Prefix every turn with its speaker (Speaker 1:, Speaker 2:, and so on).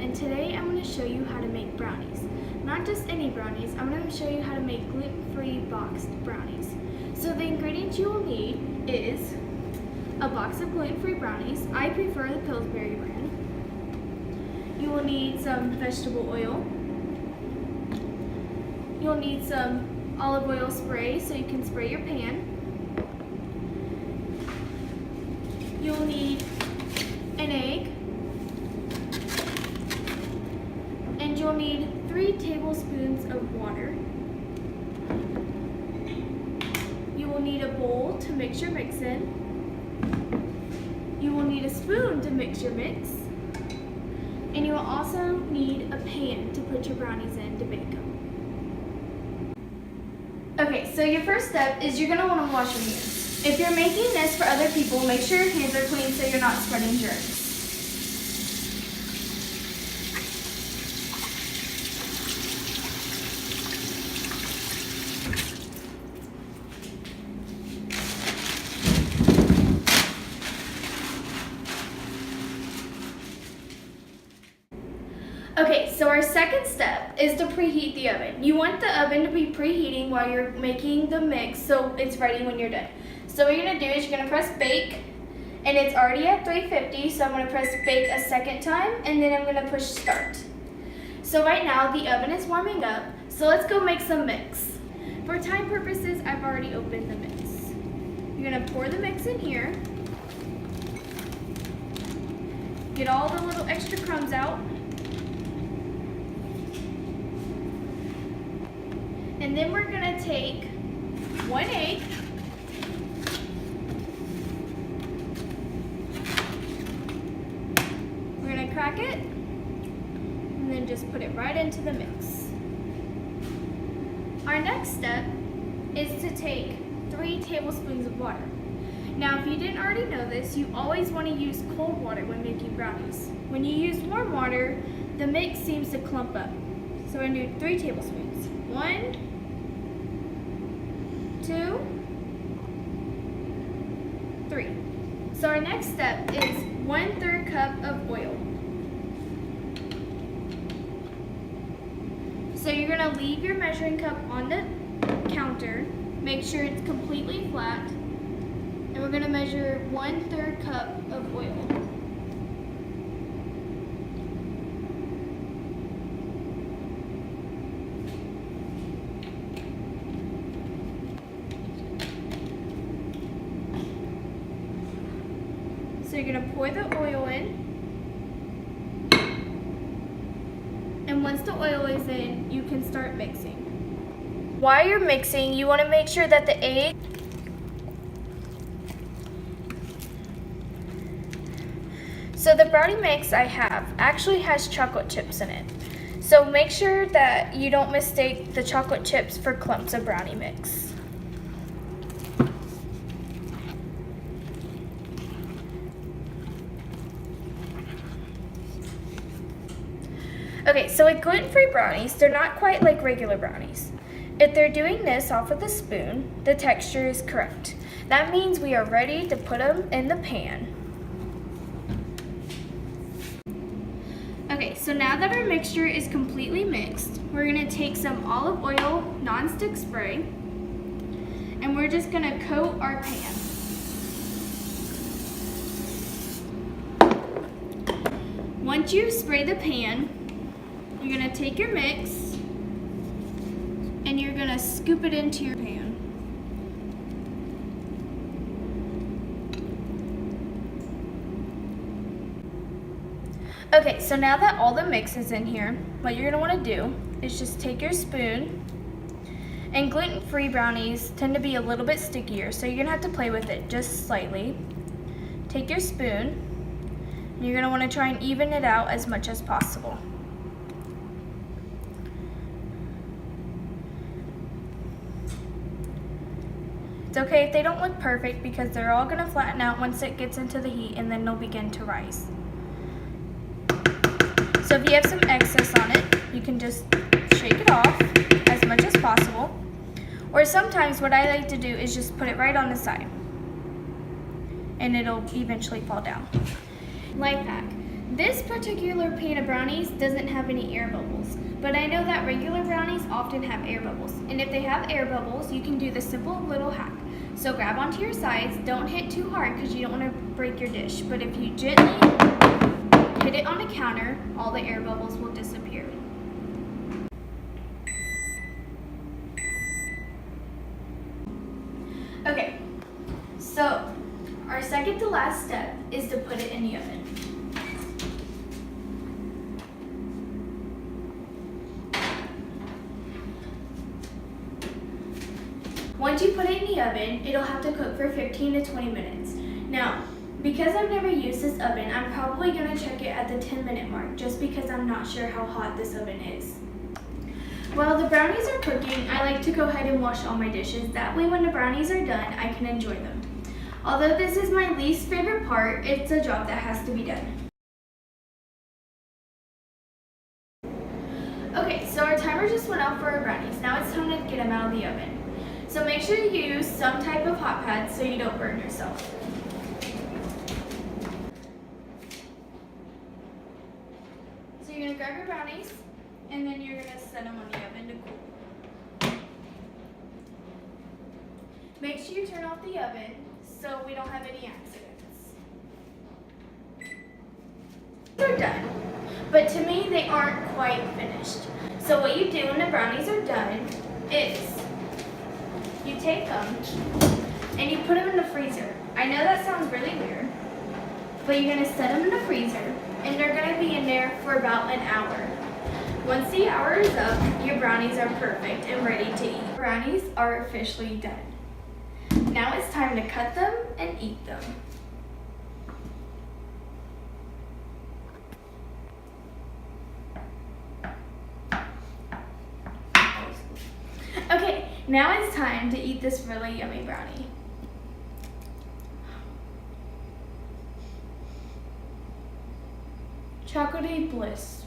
Speaker 1: and today I'm going to show you how to make brownies. Not just any brownies, I'm going to show you how to make gluten-free boxed brownies. So the ingredients you will need is a box of gluten-free brownies. I prefer the Pillsbury brand. You will need some vegetable oil. You'll need some olive oil spray so you can spray your pan. You'll need an egg, and you'll need 3 tablespoons of water. You will need a bowl to mix your mix in. You will need a spoon to mix your mix. And you will also need a pan to put your brownies in to bake them. Okay, so your first step is you're going to want to wash your hands. If you're making this for other people, make sure your hands are clean so you're not spreading germs. Okay, so our second step is to preheat the oven. You want the oven to be preheating while you're making the mix so it's ready when you're done. So what you're going to do is you're going to press bake, and it's already at 350, so I'm going to press bake a second time, and then I'm going to push start. So right now the oven is warming up, so let's go make some mix. For time purposes, I've already opened the mix. You're going to pour the mix in here. Get all the little extra crumbs out. And then we're going to take 1 egg, we're going to crack it, and then just put it right into the mix. Our next step is to take 3 tablespoons of water. Now if you didn't already know this, you always want to use cold water when making brownies. When you use warm water, the mix seems to clump up. So we're going to do 3 tablespoons. 1, 2, 3. So our next step is 1/3 cup of oil. So you're going to leave your measuring cup on the counter, make sure it's completely flat, and we're going to measure 1/3 cup of oil. So you're going to pour the oil in, and once the oil is in, you can start mixing. While you're mixing, you want to make sure that the egg So the brownie mix I have actually has chocolate chips in it. So make sure that you don't mistake the chocolate chips for clumps of brownie mix. Okay, so with gluten-free brownies, they're not quite like regular brownies. If they're doing this off with a spoon, the texture is correct. That means we are ready to put them in the pan. Okay, so now that our mixture is completely mixed, we're going to take some olive oil nonstick spray, and we're just going to coat our pan. Once you spray the pan, you're going to take your mix and you're going to scoop it into your pan. Okay, so now that all the mix is in here, what you're going to want to do is just take your spoon, and gluten-free brownies tend to be a little bit stickier, so you're going to have to play with it just slightly. Take your spoon, and you're going to want to try and even it out as much as possible. It's okay if they don't look perfect because they're all going to flatten out once it gets into the heat, and then they'll begin to rise. So if you have some excess on it, you can just shake it off as much as possible. Or sometimes what I like to do is just put it right on the side, and it'll eventually fall down. Life hack. This particular pan of brownies doesn't have any air bubbles, but I know that regular brownies often have air bubbles. And if they have air bubbles, you can do the simple little hack. So grab onto your sides, don't hit too hard because you don't want to break your dish. But if you gently hit it on the counter, all the air bubbles will disappear. Okay, so our second to last step is to put it in the oven. Once you put it in the oven, it'll have to cook for 15 to 20 minutes. Now, because I've never used this oven, I'm probably going to check it at the 10-minute mark just because I'm not sure how hot this oven is. While the brownies are cooking, I like to go ahead and wash all my dishes. That way when the brownies are done, I can enjoy them. Although this is my least favorite part, it's a job that has to be done. Okay, so our timer just went off for our brownies. Now it's time to get them out of the oven. So make sure you use some type of hot pad so you don't burn yourself. So you're going to grab your brownies and then you're going to set them on the oven to cool. Make sure you turn off the oven so we don't have any accidents. They're done, but to me they aren't quite finished. So what you do when the brownies are done is you take them and you put them in the freezer. I know that sounds really weird, but you're going to set them in the freezer and they're going to be in there for about an hour. Once the hour is up, your brownies are perfect and ready to eat. Brownies are officially done. Now it's time to cut them and eat them. Okay, now it's time to eat this really yummy brownie. Chocolatey bliss.